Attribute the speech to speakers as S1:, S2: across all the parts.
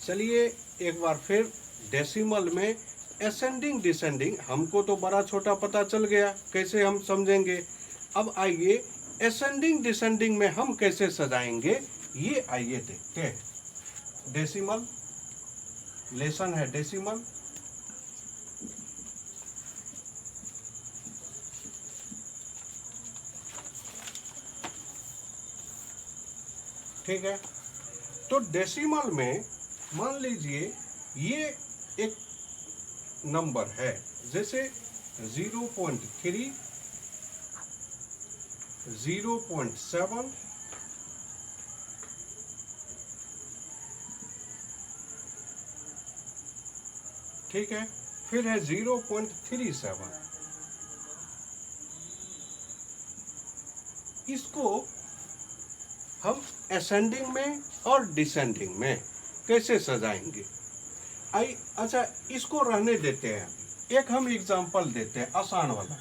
S1: चलिए एक बार फिर डेसिमल में असेंडिंग डिसेंडिंग, हमको तो बड़ा छोटा पता चल गया, कैसे हम समझेंगे। अब आइए असेंडिंग डिसेंडिंग में हम कैसे सजाएंगे, ये आइए देखते हैं। डेसिमल लेसन है डेसिमल। ठीक है, तो डेसिमल में मान लीजिए ये एक नंबर है, जैसे 0.3, 0.7, ठीक है, फिर है 0.37। इसको हम असेंडिंग में और डिसेंडिंग में कैसे सजाएंगे। अच्छा, इसको रहने देते हैं। एक हम एग्जांपल देते हैं आसान वाला।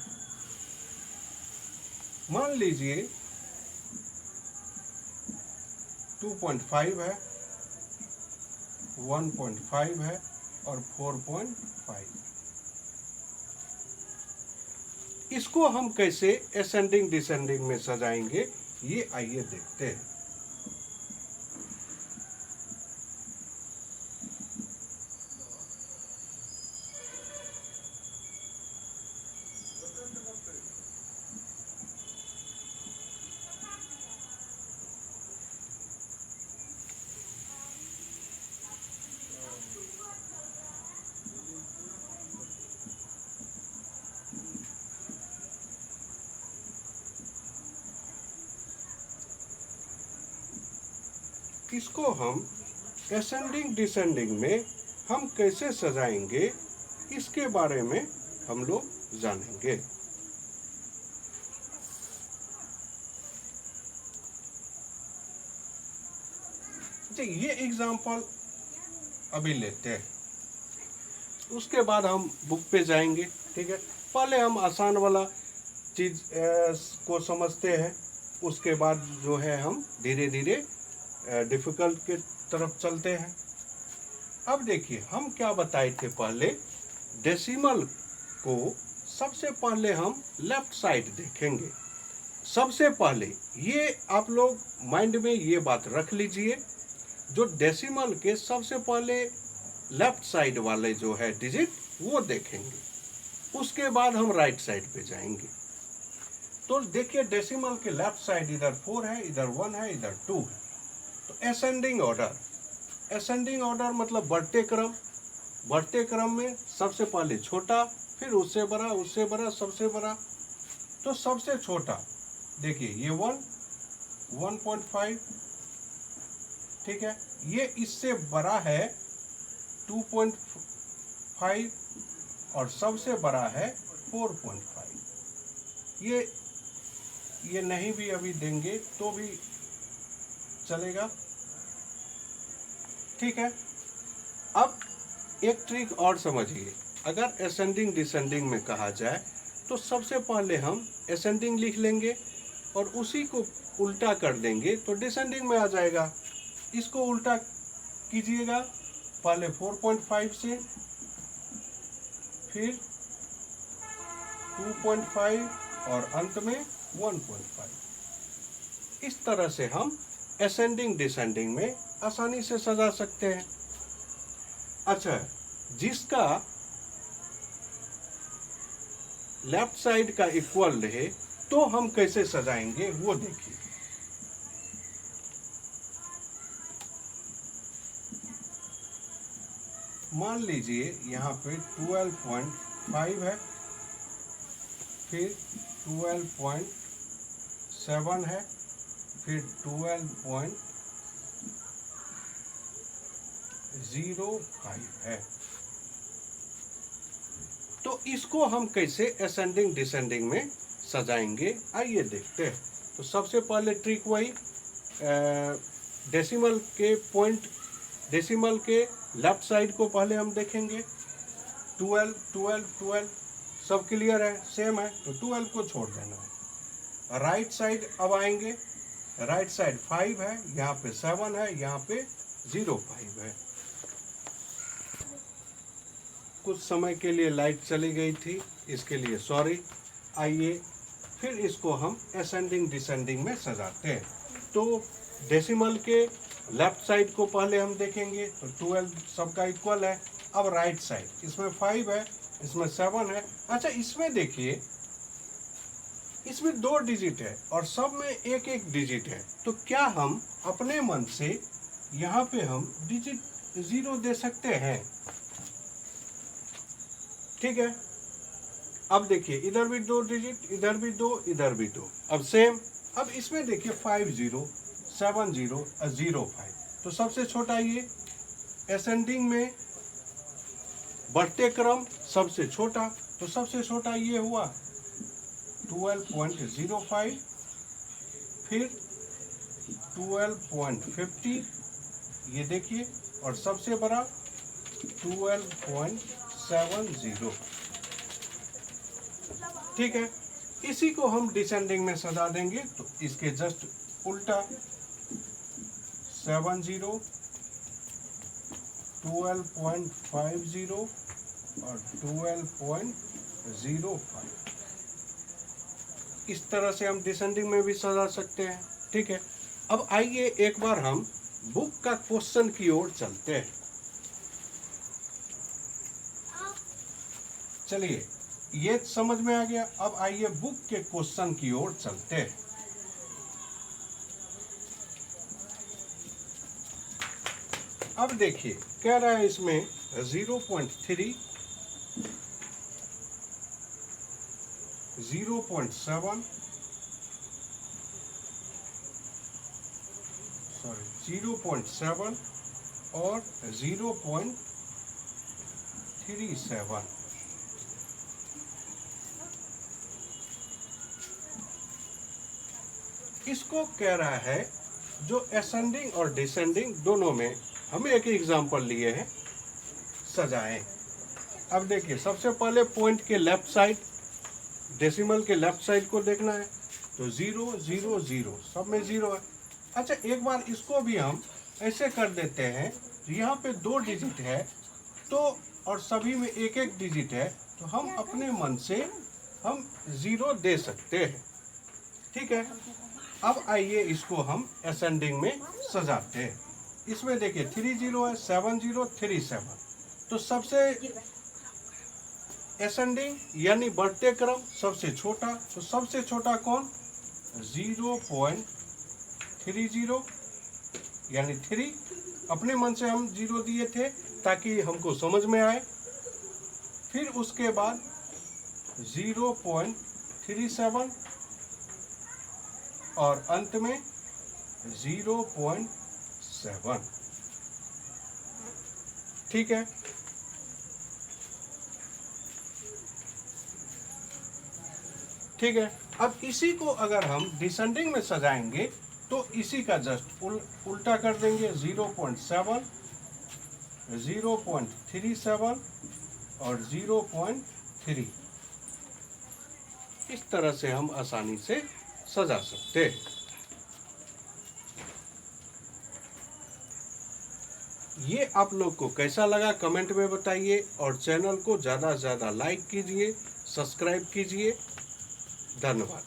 S1: मान लीजिए 2.5 है, 1.5 है और 4.5। इसको हम कैसे असेंडिंग डिसेंडिंग में सजाएंगे, ये आइए देखते हैं। इसको हम असेंडिंग डिसेंडिंग में हम कैसे सजाएंगे, इसके बारे में हम लोग जानेंगे। ये एग्जांपल अभी लेते हैं, उसके बाद हम बुक पे जाएंगे। ठीक है, पहले हम आसान वाला चीज को समझते हैं, उसके बाद जो है हम धीरे धीरे डिफिकल्ट के तरफ चलते हैं। अब देखिए हम क्या बताए थे पहले, डेसिमल को सबसे पहले हम लेफ्ट साइड देखेंगे। सबसे पहले ये आप लोग माइंड में ये बात रख लीजिए, जो डेसिमल के सबसे पहले लेफ्ट साइड वाले जो है डिजिट वो देखेंगे, उसके बाद हम राइट साइड पे जाएंगे। तो देखिए डेसिमल के लेफ्ट साइड इधर 4 है, इधर 1 है, इधर 2 है। तो असेंडिंग ऑर्डर, असेंडिंग ऑर्डर मतलब बढ़ते क्रम। बढ़ते क्रम में सबसे पहले छोटा, फिर उससे बड़ा, उससे बड़ा, सबसे बड़ा। तो सबसे छोटा देखिए ये 1.5, ठीक है, ये इससे बड़ा है 2.5 और सबसे बड़ा है 4.5। ये नहीं भी अभी देंगे तो भी चलेगा। ठीक है, अब एक ट्रिक और समझिए। अगर असेंडिंग डिसेंडिंग में कहा जाए तो सबसे पहले हम असेंडिंग लिख लेंगे और उसी को उल्टा कर देंगे तो डिसेंडिंग में आ जाएगा। इसको उल्टा कीजिएगा, पहले 4.5 से, फिर 2.5 और अंत में 1.5। इस तरह से हम असेंडिंग डिसेंडिंग में आसानी से सजा सकते हैं। अच्छा, जिसका लेफ्ट साइड का इक्वल रहे तो हम कैसे सजाएंगे वो देखिए। मान लीजिए यहाँ पे 12.5 है, फिर 12.7 है, फिर 12.05 है। तो इसको हम कैसे असेंडिंग डिसेंडिंग में सजाएंगे, आइए देखते हैं। तो सबसे पहले ट्रिक वही, डेसिमल के पॉइंट, डेसिमल के लेफ्ट साइड को पहले हम देखेंगे। 12 12 12 सब क्लियर है, सेम है, तो 12 को छोड़ देना है। राइट साइड अब आएंगे, राइट साइड 5 है, यहाँ पे 7 है, यहाँ पे 0.5 है। कुछ समय के लिए लाइट चली गई थी, इसके लिए सॉरी। आइए फिर इसको हम असेंडिंग डिसेंडिंग में सजाते हैं। तो डेसिमल के लेफ्ट साइड को पहले हम देखेंगे तो 12 सबका इक्वल है। अब राइट साइड, इसमें 5 है, इसमें 7 है। अच्छा, इसमें देखिए, इसमें 2 डिजिट है और सब में एक एक डिजिट है। तो क्या हम अपने मन से यहाँ पे हम डिजिट 0 दे सकते हैं? ठीक है। अब देखिए, इधर भी 2 डिजिट, इधर भी 2, इधर भी 2। अब सेम, अब इसमें देखिए 5 0 7 0 0 5। तो सबसे छोटा ये असेंडिंग में बढ़ते क्रम सबसे छोटा, तो सबसे छोटा ये हुआ 12.05, फिर 12.50, ये देखिए, और सबसे बड़ा 12.70। ठीक है। इसी को हम डिसेंडिंग में सजा देंगे तो इसके जस्ट उल्टा 70, 12.50 और 12.05। इस तरह से हम डिसेंडिंग में भी सजा सकते हैं। ठीक है। अब आइए एक बार हम बुक का क्वेश्चन की ओर चलते हैं। चलिए, ये समझ में आ गया। अब आइए बुक के क्वेश्चन की ओर चलते हैं। अब देखिए, कह रहा है इसमें 0.3, 0.7, सॉरी 0.7 और 0.37। इसको कह रहा है जो असेंडिंग और डिसेंडिंग दोनों में हमें एक एग्जांपल लिए हैं, सजाएं। अब देखिए, सबसे पहले पॉइंट के लेफ्ट साइड, डेसिमल के लेफ्ट साइड को देखना है तो 0 0 0, सब में 0 है। अच्छा, एक बार इसको भी हम ऐसे कर देते हैं, यहाँ पे 2 डिजिट है तो, और सभी में एक एक डिजिट है, तो हम अपने मन से हम 0 दे सकते हैं। ठीक है। अब आइए इसको हम असेंडिंग में सजाते हैं। इसमें देखिए 3 0 है, 7 0 3 7। तो सबसे असेंडिंग यानी बढ़ते क्रम सबसे छोटा, तो सबसे छोटा कौन? 0.30 यानी 3। अपने मन से हम 0 दिए थे ताकि हमको समझ में आए। फिर उसके बाद 0.37 और अंत में 0.7। ठीक है। ठीक है। अब इसी को अगर हम डिसेंडिंग में सजाएंगे तो इसी का जस्ट उल्टा कर देंगे, 0.7, 0.37 और 0.3। इस तरह से हम आसानी से सजा सकते हैं। ये आप लोग को कैसा लगा कमेंट में बताइए, और चैनल को ज़्यादा से ज़्यादा लाइक कीजिए, सब्सक्राइब कीजिए। धन्यवाद।